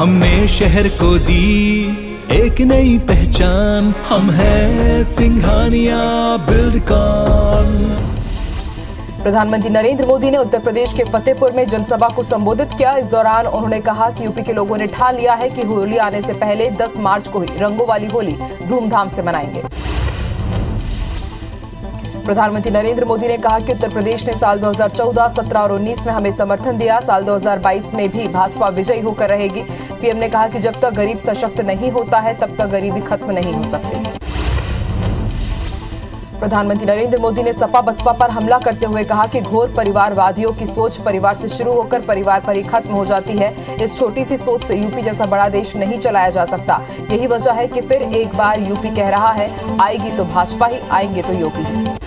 हमने शहर को दी एक नई पहचान, हम हैं सिंघानिया बिल्डकॉन। प्रधानमंत्री नरेंद्र मोदी ने उत्तर प्रदेश के फतेहपुर में जनसभा को संबोधित किया। इस दौरान उन्होंने कहा कि यूपी के लोगों ने ठान लिया है कि होली आने से पहले 10 मार्च को ही रंगों वाली होली धूमधाम से मनाएंगे। प्रधानमंत्री नरेंद्र मोदी ने कहा कि उत्तर प्रदेश ने साल 2014, 17 और 19 में हमें समर्थन दिया। साल 2022 में भी भाजपा विजयी होकर रहेगी। पीएम ने कहा कि जब तक गरीब सशक्त नहीं होता है तब तक गरीबी खत्म नहीं हो सकती। प्रधानमंत्री नरेंद्र मोदी ने सपा बसपा पर हमला करते हुए कहा कि घोर परिवारवादियों की सोच परिवार से शुरू होकर परिवार पर ही खत्म हो जाती है। इस छोटी सी सोच से यूपी जैसा बड़ा देश नहीं चलाया जा सकता। यही वजह है कि फिर एक बार यूपी कह रहा है, आएगी तो भाजपा ही, आएंगे तो योगी ही।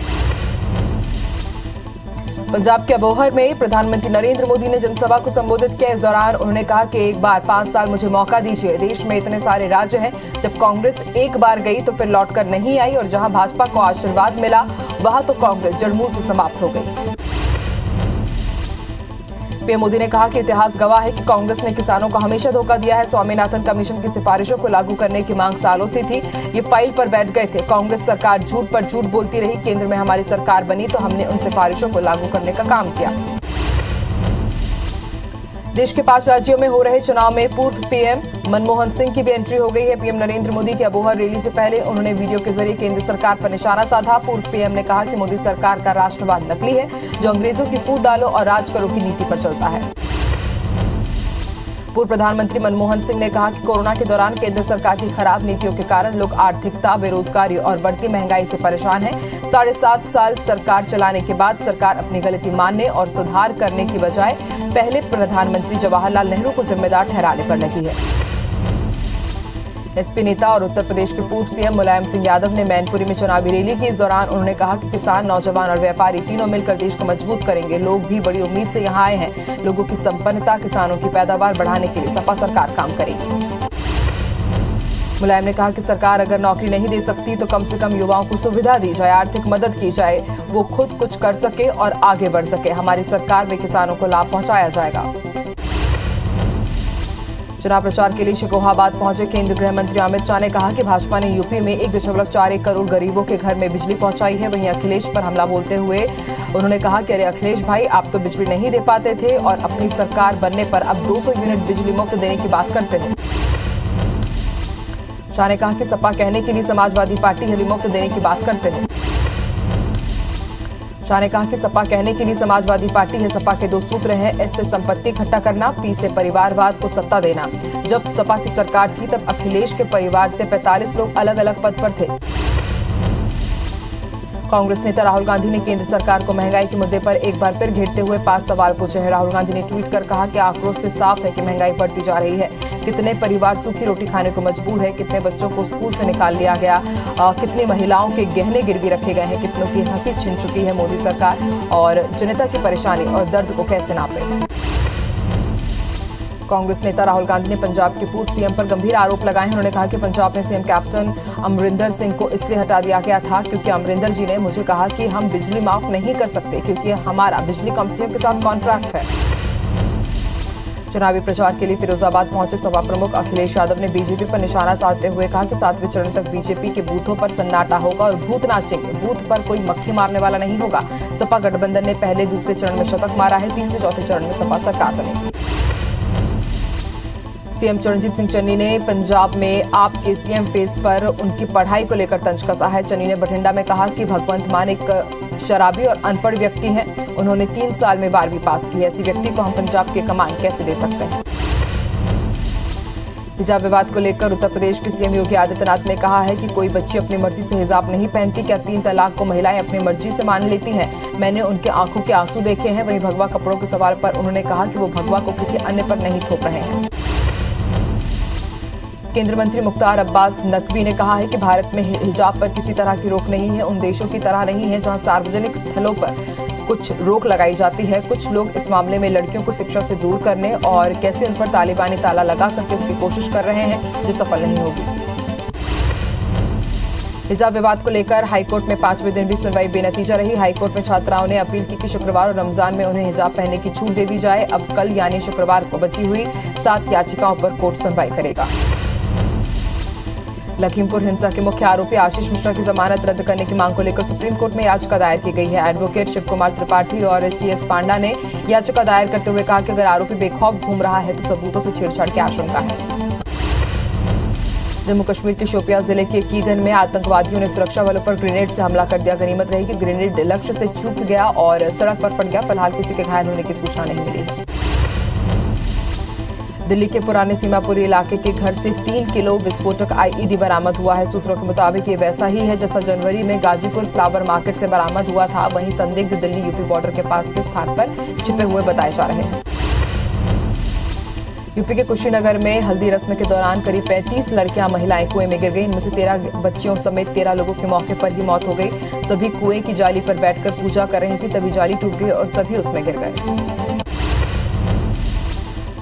पंजाब के अबोहर में प्रधानमंत्री नरेंद्र मोदी ने जनसभा को संबोधित किया। इस दौरान उन्होंने कहा कि एक बार 5 साल मुझे मौका दीजिए। देश में इतने सारे राज्य हैं, जब कांग्रेस एक बार गई तो फिर लौटकर नहीं आई और जहां भाजपा को आशीर्वाद मिला वहां तो कांग्रेस जड़मूल से समाप्त हो गई। पीएम मोदी ने कहा कि इतिहास गवाह है कि कांग्रेस ने किसानों को हमेशा धोखा दिया है। स्वामीनाथन कमीशन की सिफारिशों को लागू करने की मांग सालों से थी। ये फाइल पर बैठ गए थे। कांग्रेस सरकार झूठ पर झूठ बोलती रही। केंद्र में हमारी सरकार बनी तो हमने उन सिफारिशों को लागू करने का काम किया। देश के 5 राज्यों में हो रहे चुनाव में पूर्व पीएम मनमोहन सिंह की भी एंट्री हो गई है। पीएम नरेंद्र मोदी की अबोहर रैली से पहले उन्होंने वीडियो के जरिए केंद्र सरकार पर निशाना साधा। पूर्व पीएम ने कहा कि मोदी सरकार का राष्ट्रवाद नकली है, जो अंग्रेजों की फूट डालो और राज करो की नीति पर चलता है। पूर्व प्रधानमंत्री मनमोहन सिंह ने कहा कि कोरोना के दौरान केंद्र सरकार की खराब नीतियों के कारण लोग आर्थिकता, बेरोजगारी और बढ़ती महंगाई से परेशान हैं। 7.5 साल सरकार चलाने के बाद सरकार अपनी गलती मानने और सुधार करने की बजाय पहले प्रधानमंत्री जवाहरलाल नेहरू को जिम्मेदार ठहराने पर लगी है। एसपी नेता और उत्तर प्रदेश के पूर्व सीएम मुलायम सिंह यादव ने मैनपुरी में चुनावी रैली की। इस दौरान उन्होंने कहा कि किसान, नौजवान और व्यापारी तीनों मिलकर देश को मजबूत करेंगे। लोग भी बड़ी उम्मीद से यहाँ आए हैं। लोगों की संपन्नता, किसानों की पैदावार बढ़ाने के लिए सपा सरकार काम करेगी। मुलायम ने कहा कि सरकार अगर नौकरी नहीं दे सकती तो कम से कम युवाओं को सुविधा दी जाए, आर्थिक मदद की जाए, वो खुद कुछ कर सके और आगे बढ़ सके। हमारी सरकार में किसानों को लाभ पहुंचाया जाएगा। चुनाव प्रचार के लिए शिकोहाबाद पहुंचे केंद्रीय गृह मंत्री अमित शाह ने कहा कि भाजपा ने यूपी में 1.41 करोड़ गरीबों के घर में बिजली पहुंचाई है। वहीं अखिलेश पर हमला बोलते हुए उन्होंने कहा कि अरे अखिलेश भाई, आप तो बिजली नहीं दे पाते थे और अपनी सरकार बनने पर अब 200 यूनिट बिजली मुफ्त देने की बात करते हो। शाह ने कहा कि सपा कहने के लिए समाजवादी पार्टी है, मुफ्त देने की बात करते हो। शाह ने कहा कि सपा कहने के लिए समाजवादी पार्टी है। सपा के 2 सूत्र हैं, एस से संपत्ति इकट्ठा करना, पी से परिवारवाद को सत्ता देना। जब सपा की सरकार थी तब अखिलेश के परिवार से 45 लोग अलग अलग पद पर थे। कांग्रेस नेता राहुल गांधी ने केंद्र सरकार को महंगाई के मुद्दे पर एक बार फिर घेरते हुए 5 सवाल पूछे हैं। राहुल गांधी ने ट्वीट कर कहा कि आक्रोश से साफ है कि महंगाई बढ़ती जा रही है। कितने परिवार सूखी रोटी खाने को मजबूर है, कितने बच्चों को स्कूल से निकाल लिया गया, कितनी महिलाओं के गहने गिरवी रखे गए हैं, कितनों की हंसी छिन चुकी है मोदी सरकार, और जनता की परेशानी और दर्द को कैसे नापे। कांग्रेस नेता राहुल गांधी ने पंजाब के पूर्व सीएम पर गंभीर आरोप लगाए हैं। उन्होंने कहा कि पंजाब में सीएम कैप्टन अमरिंदर सिंह को इसलिए हटा दिया गया था क्योंकि अमरिंदर जी ने मुझे कहा कि हम बिजली माफ नहीं कर सकते क्योंकि हमारा बिजली कंपनियों के साथ कॉन्ट्रैक्ट है। चुनावी प्रचार के लिए फिरोजाबाद पहुंचे सपा प्रमुख अखिलेश यादव ने बीजेपी पर निशाना साधते हुए कहा कि 7वें चरण तक बीजेपी के बूथों पर सन्नाटा होगा और भूत नाचेंगे। बूथ पर कोई मक्खी मारने वाला नहीं होगा। सपा गठबंधन ने पहले, दूसरे चरण में शतक मारा है। तीसरे, चौथे चरण में सपा सरकार बनेगी। सीएम चरणजीत सिंह चन्नी ने पंजाब में आप के सीएम फेस पर उनकी पढ़ाई को लेकर तंज कसा है। चन्नी ने बठिंडा में कहा कि भगवंत मान एक शराबी और अनपढ़ व्यक्ति हैं। उन्होंने 3 साल में 12वीं पास की है। ऐसी व्यक्ति को हम पंजाब के कमान कैसे दे सकते हैं। हिजाब विवाद को लेकर उत्तर प्रदेश के सीएम योगी आदित्यनाथ ने कहा है कि कोई बच्ची अपनी मर्जी से हिजाब नहीं पहनती। क्या 3 तलाक को महिलाएं अपनी मर्जी से मान लेती हैं? मैंने उनके आंखों के आंसू देखे हैं। वहीं भगवा कपड़ों के सवाल पर उन्होंने कहा कि वो भगवा को किसी अन्य पर नहीं थोप रहे हैं। केंद्रीय मंत्री मुख्तार अब्बास नकवी ने कहा है कि भारत में हिजाब पर किसी तरह की रोक नहीं है। उन देशों की तरह नहीं है जहां सार्वजनिक स्थलों पर कुछ रोक लगाई जाती है। कुछ लोग इस मामले में लड़कियों को शिक्षा से दूर करने और कैसे उन पर तालिबानी ताला लगा सके उसकी कोशिश कर रहे हैं, जो सफल नहीं होगी। हिजाब विवाद को लेकर हाईकोर्ट में 5वें दिन भी सुनवाई बेनतीजा रही। हाईकोर्ट में छात्राओं ने अपील की कि शुक्रवार और रमजान में उन्हें हिजाब पहनने की छूट दे दी जाए। अब कल यानी शुक्रवार को बची हुई 7 याचिकाओं पर कोर्ट सुनवाई करेगा। लखीमपुर हिंसा के मुख्य आरोपी आशीष मिश्रा की जमानत रद्द करने की मांग को लेकर सुप्रीम कोर्ट में याचिका दायर की गई है। एडवोकेट शिव कुमार त्रिपाठी और CS पांडा ने याचिका दायर करते हुए कहा कि अगर आरोपी बेखौफ घूम रहा है तो सबूतों से छेड़छाड़ की आशंका है। जम्मू कश्मीर के शोपियां जिले के कीगन में आतंकवादियों ने सुरक्षा बलों पर ग्रेनेड से हमला कर दिया। गनीमत रही कि ग्रेनेड लक्ष्य से चूक गया और सड़क पर फट गया। फिलहाल किसी के घायल होने की सूचना नहीं मिली है। दिल्ली के पुराने सीमापुरी इलाके के घर से 3 किलो विस्फोटक IED बरामद हुआ है। सूत्रों के मुताबिक ये वैसा ही है जैसा जनवरी में गाजीपुर फ्लावर मार्केट से बरामद हुआ था। वहीं संदिग्ध दिल्ली यूपी बॉर्डर के पास के स्थान पर छिपे हुए बताए जा रहे हैं। यूपी के कुशीनगर में हल्दी रस्म के दौरान करीब 35 लड़कियां महिलाएं कुएं में गिर गई। इनमें से 13 बच्चियों समेत 13 लोगों की मौके पर ही मौत हो गई। सभी कुएं की जाली पर बैठकर पूजा कर रही थी, तभी जाली टूट गई और सभी उसमें गिर गए।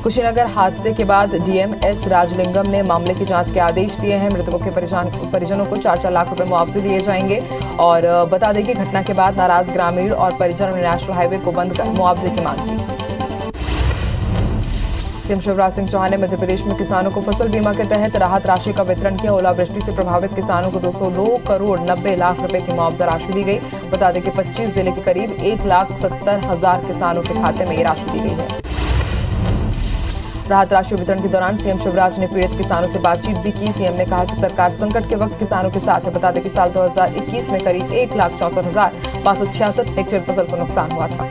कुशीनगर हादसे के बाद DM S राजलिंगम ने मामले की जांच के आदेश दिए हैं। मृतकों के परिजनों को 4-4 लाख रुपए मुआवजे दिए जाएंगे। और बता दें कि घटना के बाद नाराज ग्रामीण और परिजनों ने नेशनल हाईवे को बंद कर मुआवजे की मांग की। सीएम शिवराज सिंह चौहान ने मध्य प्रदेश में किसानों को फसल बीमा के तहत राहत राशि का वितरण किया। ओलावृष्टि से प्रभावित किसानों को 202 करोड़ 90 लाख रुपए की मुआवजा राशि दी गई। बता दें कि 25 जिले के करीब 1,70,000 किसानों के खाते में ये राशि दी गई है। राहत राशि वितरण के दौरान सीएम शिवराज ने पीड़ित किसानों से बातचीत भी की। सीएम ने कहा कि सरकार संकट के वक्त किसानों के साथ है। बता दें कि साल 2021 में करीब 1,64,566 हेक्टेयर फसल को नुकसान हुआ था।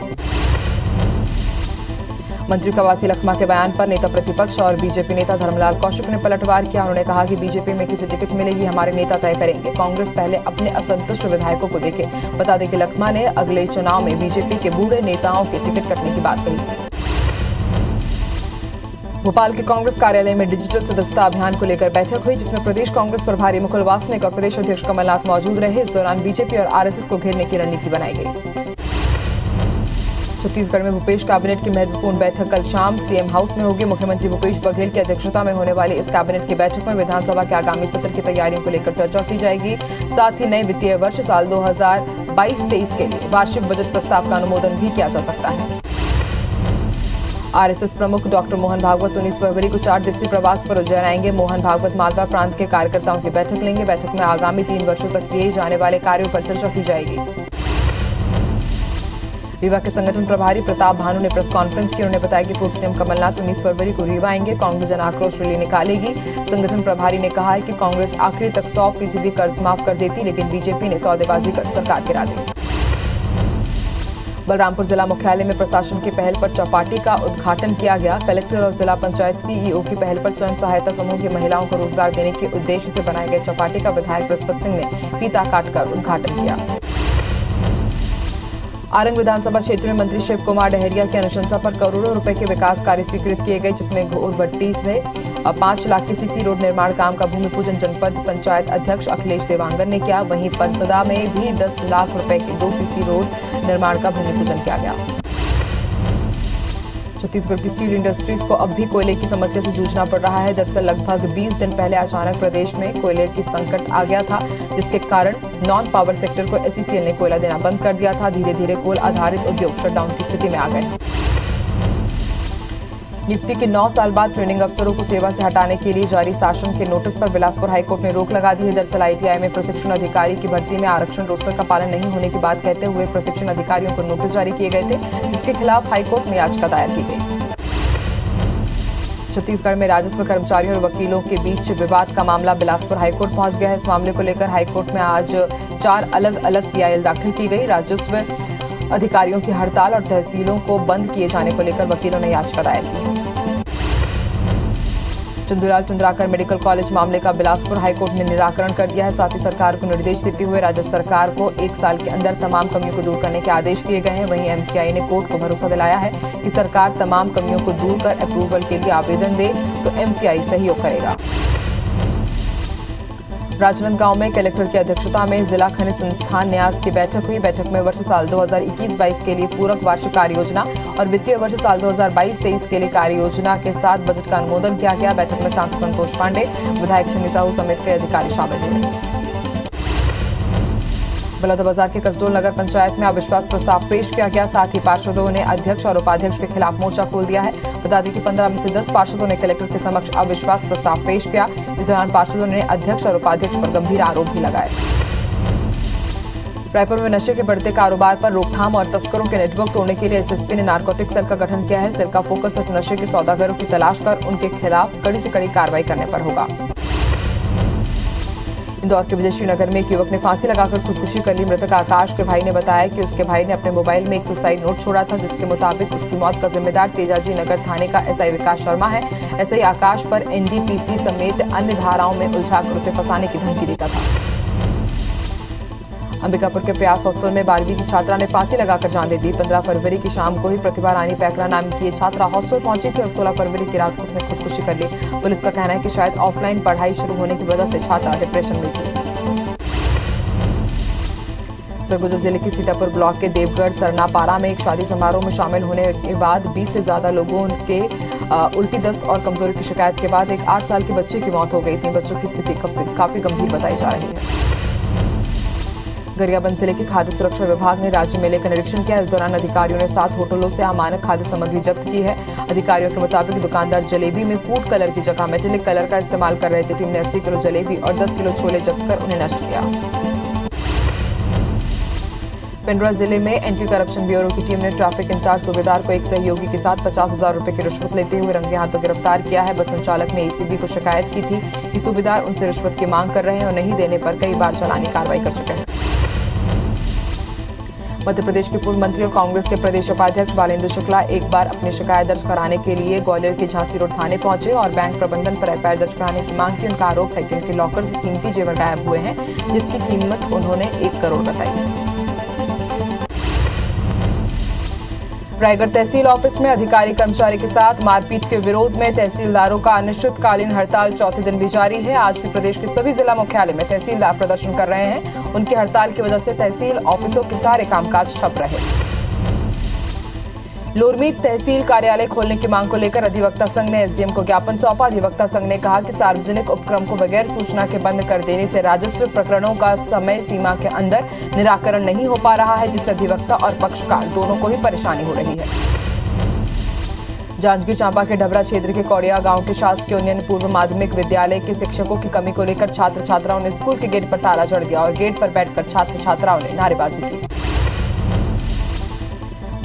मंत्री कवासी लखमा के बयान पर नेता प्रतिपक्ष और बीजेपी नेता धर्मलाल कौशिक ने पलटवार किया। उन्होंने कहा कि बीजेपी में किसी टिकट मिलेगी हमारे नेता तय करेंगे, कांग्रेस पहले अपने असंतुष्ट विधायकों को देखे। बता दें कि लखमा ने अगले चुनाव में बीजेपी के बूढ़े नेताओं के टिकट कटने की बात कही थी। भोपाल के कांग्रेस कार्यालय में डिजिटल सदस्यता अभियान को लेकर बैठक हुई, जिसमें प्रदेश कांग्रेस प्रभारी मुकुल वासनिक और प्रदेश अध्यक्ष कमलनाथ मौजूद रहे। इस दौरान बीजेपी और RSS को घेरने की रणनीति बनाई गई। छत्तीसगढ़ में भूपेश कैबिनेट की महत्वपूर्ण बैठक कल शाम सीएम हाउस में होगी। मुख्यमंत्री भूपेश बघेल की अध्यक्षता में होने वाली इस कैबिनेट की बैठक में विधानसभा के आगामी सत्र की तैयारियों को लेकर चर्चा की जाएगी। साथ ही नए वित्तीय वर्ष साल 2022-23 के लिए वार्षिक बजट प्रस्ताव का अनुमोदन भी किया जा सकता है। RSS प्रमुख डॉक्टर मोहन भागवत 19 फरवरी को 4 दिवसीय प्रवास पर उज्जैन आएंगे। मोहन भागवत मालवा प्रांत के कार्यकर्ताओं की बैठक लेंगे। बैठक में आगामी 3 वर्षों तक किए जाने वाले कार्यों पर चर्चा की जाएगी। रीवा के संगठन प्रभारी प्रताप भानु ने प्रेस कॉन्फ्रेंस की। उन्होंने बताया कि पूर्व सीएम कमलनाथ 19 फरवरी को रीवा आएंगे। कांग्रेस जन आक्रोश रैली निकालेगी। संगठन प्रभारी ने कहा है कि कांग्रेस आखिरी तक 100% कर्ज माफ कर देती, लेकिन बीजेपी ने सौदेबाजी कर सरकार गिरा दी। बलरामपुर जिला मुख्यालय में प्रशासन की पहल पर चौपाटी का उद्घाटन किया गया। कलेक्टर और जिला पंचायत CEO की पहल पर स्वयं सहायता समूह की महिलाओं को रोजगार देने के उद्देश्य से बनाए गए चौपाटी का विधायक बृहस्पति सिंह ने फीता काटकर उद्घाटन किया। आरंग विधानसभा क्षेत्र में मंत्री शिव कुमार डहरिया की अनुशंसा पर करोड़ों रुपए के विकास कार्य स्वीकृत किए गए, जिसमें घोरभट्टी में 5 लाख के CC रोड निर्माण काम का भूमि पूजन जनपद पंचायत अध्यक्ष अखिलेश देवांगन ने किया। वहीं परसदा में भी 10 लाख रुपए के 2 CC रोड निर्माण का भूमि पूजन किया गया। छत्तीसगढ़ की स्टील इंडस्ट्रीज को अब भी कोयले की समस्या से जूझना पड़ रहा है। दरअसल लगभग 20 दिन पहले अचानक प्रदेश में कोयले की संकट आ गया था, जिसके कारण नॉन पावर सेक्टर को SECL ने कोयला देना बंद कर दिया था। धीरे धीरे कोल आधारित उद्योग शटडाउन की स्थिति में आ गए। नियुक्ति के 9 साल बाद ट्रेनिंग अफसरों को सेवा से हटाने के लिए जारी शासन के नोटिस पर बिलासपुर हाईकोर्ट ने रोक लगा दी है। दरअसल ITI में प्रशिक्षण अधिकारी की भर्ती में आरक्षण रोस्टर का पालन नहीं होने की बात कहते हुए प्रशिक्षण अधिकारियों को नोटिस जारी किए गए थे, जिसके खिलाफ हाईकोर्ट में याचिका दायर की गई। छत्तीसगढ़ में राजस्व कर्मचारियों और वकीलों के बीच विवाद का मामला बिलासपुर हाईकोर्ट पहुंच गया है। इस मामले को लेकर हाईकोर्ट में आज 4 अलग-अलग PIL दाखिल की गई। राजस्व अधिकारियों की हड़ताल और तहसीलों को बंद किए जाने को लेकर वकीलों ने याचिका दायर की है। चंदूलाल चंद्राकर मेडिकल कॉलेज मामले का बिलासपुर हाईकोर्ट ने निराकरण कर दिया है। साथ ही सरकार को निर्देश देते हुए राज्य सरकार को 1 साल के अंदर तमाम कमियों को दूर करने के आदेश दिए गए हैं। वहीं MCI ने कोर्ट को भरोसा दिलाया है कि सरकार तमाम कमियों को दूर कर अप्रूवल के लिए आवेदन दे तो MCI सहयोग करेगा। राजनांदगांव में कलेक्टर की अध्यक्षता में जिला खनिज संस्थान न्यास की बैठक हुई। बैठक में वर्ष साल 2021-22 के लिए पूरक वार्षिक कार्य योजना और वित्तीय वर्ष साल 2022-23 के लिए कार्य योजना के साथ बजट का अनुमोदन किया गया। बैठक में सांसद संतोष पांडे, विधायक छन्नी साहू समेत कई अधिकारी शामिल हुए। बलौदाबाजार के कसडोल नगर पंचायत में अविश्वास प्रस्ताव पेश किया गया। साथ ही पार्षदों ने अध्यक्ष और उपाध्यक्ष के खिलाफ मोर्चा खोल दिया है। बता दें कि 15 में से 10 पार्षदों ने कलेक्टर के समक्ष अविश्वास प्रस्ताव पेश किया। इस दौरान पार्षदों ने अध्यक्ष और उपाध्यक्ष पर गंभीर आरोप भी लगाए। रायपुर में नशे के बढ़ते कारोबार पर रोकथाम और तस्करों के नेटवर्क तोड़ने के लिए एसएसपी ने नारकोटिक सेल का गठन किया है। सेल का फोकस सिर्फ नशे के सौदागरों की तलाश कर उनके खिलाफ कड़ी से कड़ी कार्रवाई करने पर होगा। इंदौर के विजयश्री नगर में एक युवक ने फांसी लगाकर खुदकुशी कर ली। मृतक आकाश के भाई ने बताया कि उसके भाई ने अपने मोबाइल में एक सुसाइड नोट छोड़ा था, जिसके मुताबिक उसकी मौत का जिम्मेदार तेजाजी नगर थाने का एसआई विकास शर्मा है। एसआई आकाश पर एनडीपीसी समेत अन्य धाराओं में उलझाकर उसे फंसाने की धमकी देता था। अंबिकापुर के प्रयास हॉस्टल में 12वीं की छात्रा ने फांसी लगाकर जान दे दी। 15 फरवरी की शाम को ही प्रतिभा रानी पैकरा नाम की ये छात्रा हॉस्टल पहुंची थी और 16 फरवरी की रात को उसने खुदकुशी कर ली। पुलिस का कहना है कि शायद ऑफलाइन पढ़ाई शुरू होने की वजह से छात्रा डिप्रेशन में थी। सरगुजा जिले के सीतापुर ब्लॉक के देवगढ़ सरनापारा में एक शादी समारोह में शामिल होने के बाद 20 से ज्यादा लोगों के उल्टी दस्त और कमजोरी की शिकायत के बाद एक 8 साल के बच्चे की मौत हो गई थी। बच्चों की स्थिति काफी गंभीर बताई जा रही है। गरियाबंद जिले के खाद्य सुरक्षा विभाग ने राज्य मेले का निरीक्षण किया। इस दौरान अधिकारियों ने 7 होटलों से अमानक खाद्य सामग्री जब्त की है। अधिकारियों के मुताबिक दुकानदार जलेबी में फूड कलर की जगह मेटेलिक कलर का इस्तेमाल कर रहे थे। टीम ने 80 किलो जलेबी और 10 किलो छोले जब्त कर उन्हें नष्ट किया। पेंड्रा जिले में एंटी करप्शन ब्यूरो की टीम ने ट्रैफिक इंचार्ज सूबेदार को एक सहयोगी के साथ 50,000 रुपए की रिश्वत लेते हुए रंगे हाथों गिरफ्तार किया है। बस संचालक ने एसीबी को शिकायत की थी कि सूबेदार उनसे रिश्वत की मांग कर रहे हैं और नहीं देने पर कई बार चालानी कार्रवाई कर चुके हैं। मध्य प्रदेश के पूर्व मंत्री और कांग्रेस के प्रदेश उपाध्यक्ष बालेंद्र शुक्ला एक बार अपनी शिकायत दर्ज कराने के लिए ग्वालियर के झांसी रोड थाने पहुंचे और बैंक प्रबंधन पर एफआईआर दर्ज कराने की मांग की। उनका आरोप है कि उनके लॉकर से कीमती जेवर गायब हुए हैं, जिसकी कीमत उन्होंने 1 करोड़ बताई। रायगढ़ तहसील ऑफिस में अधिकारी कर्मचारी के साथ मारपीट के विरोध में तहसीलदारों का अनिश्चितकालीन हड़ताल चौथे दिन भी जारी है। आज भी प्रदेश के सभी जिला मुख्यालय में तहसीलदार प्रदर्शन कर रहे हैं। उनकी हड़ताल की वजह से तहसील ऑफिसों के सारे कामकाज ठप रहे। लोरमी तहसील कार्यालय खोलने की मांग को लेकर अधिवक्ता संघ ने एसडीएम को ज्ञापन सौंपा। अधिवक्ता संघ ने कहा कि सार्वजनिक उपक्रम को बगैर सूचना के बंद कर देने से राजस्व प्रकरणों का समय सीमा के अंदर निराकरण नहीं हो पा रहा है, जिससे अधिवक्ता और पक्षकार दोनों को ही परेशानी हो रही है। जांजगीर चांपा के डबरा क्षेत्र के कौड़िया गांव के शासकीय उन्नयन पूर्व माध्यमिक विद्यालय के शिक्षकों की कमी को लेकर छात्र छात्राओं ने स्कूल के गेट पर ताला जड़ दिया और गेट पर बैठकर छात्र छात्राओं ने नारेबाजी की।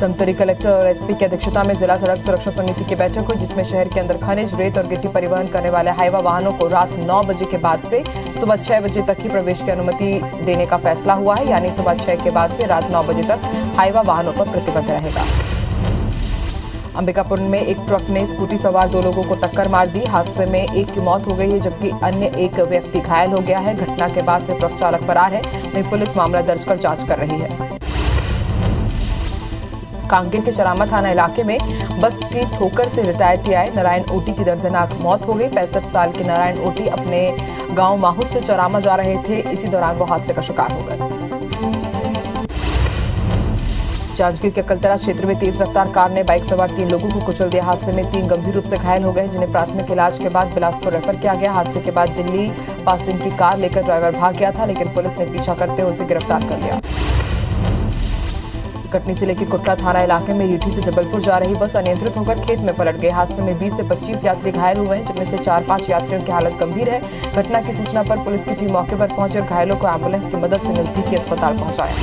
धमतरी कलेक्टर और एसपी की अध्यक्षता में जिला सड़क सुरक्षा समिति की बैठक हुई, जिसमें शहर के अंदर खनिज, रेत और गिट्टी परिवहन करने वाले हाईवा वाहनों को रात 9 बजे के बाद से सुबह 6 बजे तक ही प्रवेश की अनुमति देने का फैसला हुआ है। यानी सुबह 6 के बाद से रात 9 बजे तक हाईवा वाहनों पर प्रतिबंध रहेगा। अंबिकापुर में एक ट्रक ने स्कूटी सवार 2 लोगों को टक्कर मार दी। हादसे में एक की मौत हो गई है, जबकि अन्य एक व्यक्ति घायल हो गया है। घटना के बाद से ट्रक चालक फरार है। वहीं पुलिस मामला दर्ज कर जांच कर रही है। कांकेर के चरामा थाना इलाके में बस की ठोकर से रिटायर्ड टीआई नारायण ओटी की दर्दनाक मौत हो गई। 65 साल के नारायण ओटी अपने गांव माहुत से चरामा जा रहे थे। इसी दौरान वो हादसे का शिकार हो गए। जांजगीर के कलतरा क्षेत्र में तेज रफ्तार कार ने बाइक सवार 3 लोगों को कुचल दिया। हादसे में 3 गंभीर रूप से घायल हो गए, जिन्हें प्राथमिक इलाज के बाद बिलासपुर रेफर किया गया। हादसे के बाद दिल्ली पासिंग की कार लेकर ड्राइवर भाग गया था, लेकिन पुलिस ने पीछा करते हुए उसे गिरफ्तार कर लिया। कटनी जिले के कुटरा थाना इलाके में रीठी से जबलपुर जा रही बस अनियंत्रित होकर खेत में पलट गई। हादसे में 20 से 25 यात्री घायल हुए हैं, जिनमें से 4-5 यात्रियों की हालत गंभीर है। घटना की सूचना पर पुलिस की टीम मौके पर पहुंची और घायलों को एम्बुलेंस की मदद से नजदीकी अस्पताल पहुंचाया।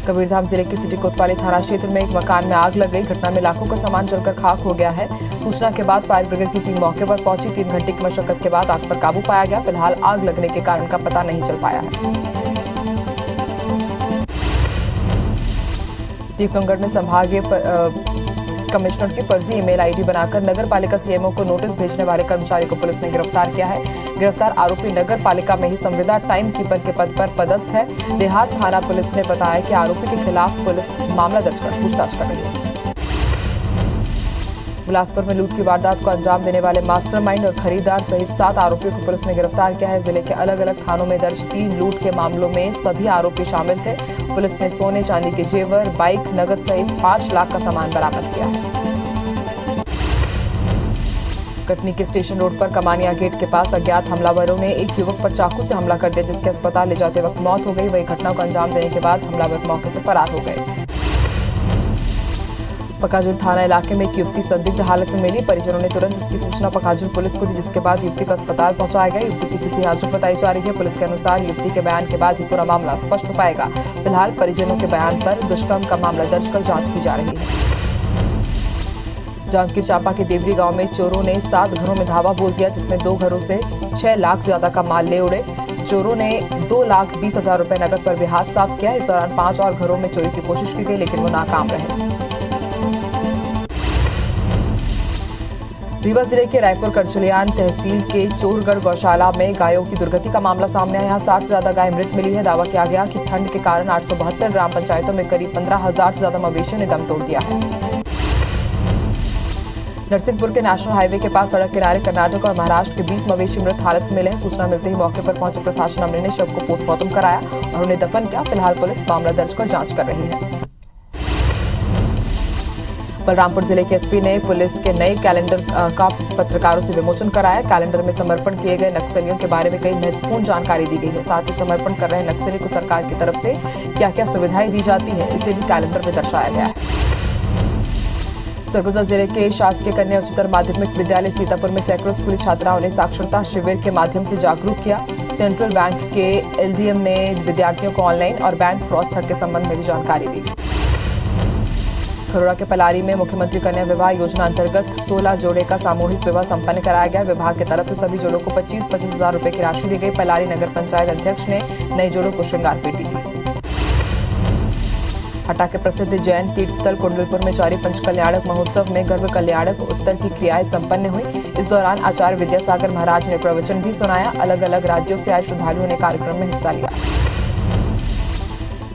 कबीरधाम जिले के सिटी कोतवाली थाना क्षेत्र में एक मकान में आग लग गई। घटना में लाखों का सामान जलकर खाक हो गया है। सूचना के बाद फायर ब्रिगेड की टीम मौके पर पहुंची। 3 घंटे की मशक्कत के बाद आग पर काबू पाया गया। फिलहाल आग लगने के कारण का पता नहीं चल पाया है। टीकमगढ़ में संभागीय कमिश्नर की फर्जी ईमेल आईडी बनाकर नगर पालिका सीएमओ को नोटिस भेजने वाले कर्मचारी को पुलिस ने गिरफ्तार किया है। गिरफ्तार आरोपी नगर पालिका में ही संविदा टाइम कीपर के पद पर पदस्थ है। देहात थाना पुलिस ने बताया कि आरोपी के खिलाफ पुलिस मामला दर्ज कर पूछताछ कर रही है। बिलासपुर में लूट की वारदात को अंजाम देने वाले मास्टरमाइंड और खरीदार सहित 7 आरोपियों को पुलिस ने गिरफ्तार किया है। जिले के अलग अलग थानों में दर्ज 3 लूट के मामलों में सभी आरोपी शामिल थे। पुलिस ने सोने चांदी के जेवर, बाइक, नगद सहित 5 लाख का सामान बरामद किया है। कटनी के स्टेशन रोड पर कमानिया गेट के पास अज्ञात हमलावरों ने एक युवक पर चाकू से हमला कर दिया, जिसके अस्पताल ले जाते वक्त मौत हो गई। वही घटना को अंजाम देने के बाद हमलावर मौके से फरार हो गए। पकाजूर थाना इलाके में एक युवती संदिग्ध हालत में मिली। परिजनों ने तुरंत इसकी सूचना पकाजूर पुलिस को दी, जिसके बाद युवती को अस्पताल पहुंचाया गया। युवती की स्थिति नाजुक बताई जा रही है। पुलिस के अनुसार युवती के बयान के बाद ही पूरा मामला स्पष्ट हो पाएगा। फिलहाल परिजनों के बयान पर दुष्कर्म का मामला दर्ज कर जांच की जा रही है। जांजगीर चांपा के देवरी गांव में चोरों ने 7 घरों में धावा बोल दिया, जिसमें 2 घरों से 6 लाख से ज्यादा का माल ले उड़े। चोरों ने 2,20,000 रुपए नकद पर भी हाथ साफ किया। इस दौरान 5 और घरों में चोरी की कोशिश की गई, लेकिन वो नाकाम रहे। रीवा जिले के रायपुर करचुलियान तहसील के चोरगढ़ गौशाला में गायों की दुर्गति का मामला सामने आया। यहाँ 60 से ज्यादा गाय मृत मिली है। दावा किया गया कि ठंड के कारण 872 ग्राम पंचायतों में करीब 15,000 से ज्यादा मवेशियों ने दम तोड़ दिया है। नरसिंहपुर के नेशनल हाईवे के पास सड़क किनारे कर्नाटक और महाराष्ट्र के 20 मवेशी मृत हालत में मिले हैं। सूचना मिलते ही मौके पर पहुंचे प्रशासन अमले ने शव को पोस्टमार्टम कराया और उन्हें दफन किया। फिलहाल पुलिस मामला दर्ज कर जांच कर रही है। बलरामपुर जिले के एसपी ने पुलिस के नए कैलेंडर का पत्रकारों से विमोचन कराया। कैलेंडर में समर्पण किए गए नक्सलियों के बारे में कई महत्वपूर्ण जानकारी दी गई है। साथ ही समर्पण कर रहे नक्सली को सरकार की तरफ से क्या क्या सुविधाएं दी जाती हैं, इसे भी कैलेंडर में दर्शाया गया है। सरगुजा जिले के शासकीय कन्या उच्चतर माध्यमिक विद्यालय सीतापुर में सैकड़ों स्कूली छात्राओं ने साक्षरता शिविर के माध्यम से जागरूक किया। सेंट्रल बैंक के एलडीएम ने विद्यार्थियों को ऑनलाइन और बैंक फ्रॉड ठग के संबंध में भी जानकारी दी। खरोड़ा के पलारी में मुख्यमंत्री कन्या विवाह योजना अंतर्गत 16 जोड़े का सामूहिक विवाह संपन्न कराया गया। विभाग की तरफ से सभी जोड़ों को 25-25 हजार रुपए की राशि दी गई। पलारी नगर पंचायत अध्यक्ष ने नए जोड़ों को श्रृंगार पेटी दी। हटा के प्रसिद्ध जैन तीर्थस्थल कुंडलपुर में जारी पंचकल्याणक महोत्सव में गर्भ कल्याणक उत्तर की क्रियाएं संपन्न हुई। इस दौरान आचार्य विद्यासागर महाराज ने प्रवचन भी सुनाया। अलग अलग राज्यों से आए श्रद्धालुओं ने कार्यक्रम में हिस्सा लिया।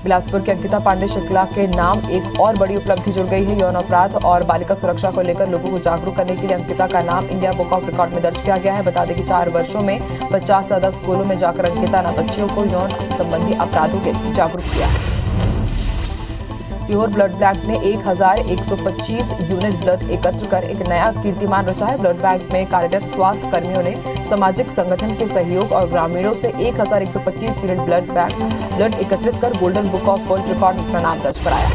बिलासपुर के अंकिता पांडे शुक्ला के नाम एक और बड़ी उपलब्धि जुड़ गई है। यौन अपराध और बालिका सुरक्षा को लेकर लोगों को जागरूक करने के लिए अंकिता का नाम इंडिया बुक ऑफ रिकॉर्ड में दर्ज किया गया है। बता दें कि 4 वर्षों में 50 से ज्यादा स्कूलों में जाकर अंकिता ने बच्चियों को यौन संबंधी अपराधों के लिए जागरूक किया। सीहोर ब्लड बैंक ने 1,125 यूनिट ब्लड एकत्र कर एक नया कीर्तिमान रचा है। ब्लड बैंक में कार्यरत स्वास्थ्य कर्मियों ने सामाजिक संगठन के सहयोग और ग्रामीणों से 1,125 यूनिट ब्लड एकत्रित कर golden book of world record में अपना नाम दर्ज कराया।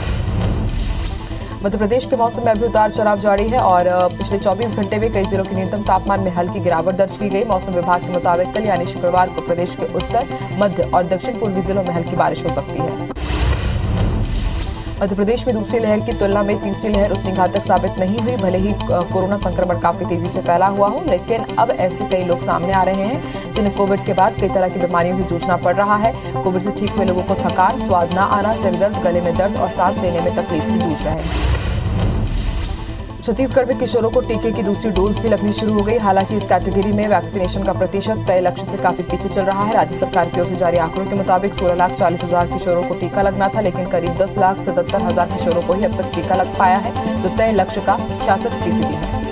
मध्य प्रदेश के मौसम में अभी उतार चढ़ाव जारी है और पिछले 24 घंटे में कई जिलों के न्यूनतम तापमान में हल्की गिरावट दर्ज की गई। मौसम विभाग के मुताबिक कल यानी शुक्रवार को प्रदेश के उत्तर, मध्य और दक्षिण पूर्वी जिलों में हल्की बारिश हो सकती है। मध्य प्रदेश में दूसरी लहर की तुलना में तीसरी लहर उतनी घातक साबित नहीं हुई। भले ही कोरोना संक्रमण काफी तेजी से फैला हुआ हो, लेकिन अब ऐसे कई लोग सामने आ रहे हैं जिन्हें कोविड के बाद कई तरह की बीमारियों से जूझना पड़ रहा है। कोविड से ठीक हुए लोगों को थकान, स्वाद न आना, सिर दर्द, गले में दर्द और सांस लेने में तकलीफ से जूझ रहे हैं। छत्तीसगढ़ में किशोरों को टीके की दूसरी डोज भी लगनी शुरू हो गई। हालांकि इस कैटेगरी में वैक्सीनेशन का प्रतिशत तय लक्ष्य से काफी पीछे चल रहा है। राज्य सरकार की ओर से जारी आंकड़ों के मुताबिक 16,40,000 किशोरों को टीका लगना था, लेकिन करीब 10,77,000 किशोरों को ही अब तक टीका लग पाया है, जो तय लक्ष्य का 66% है।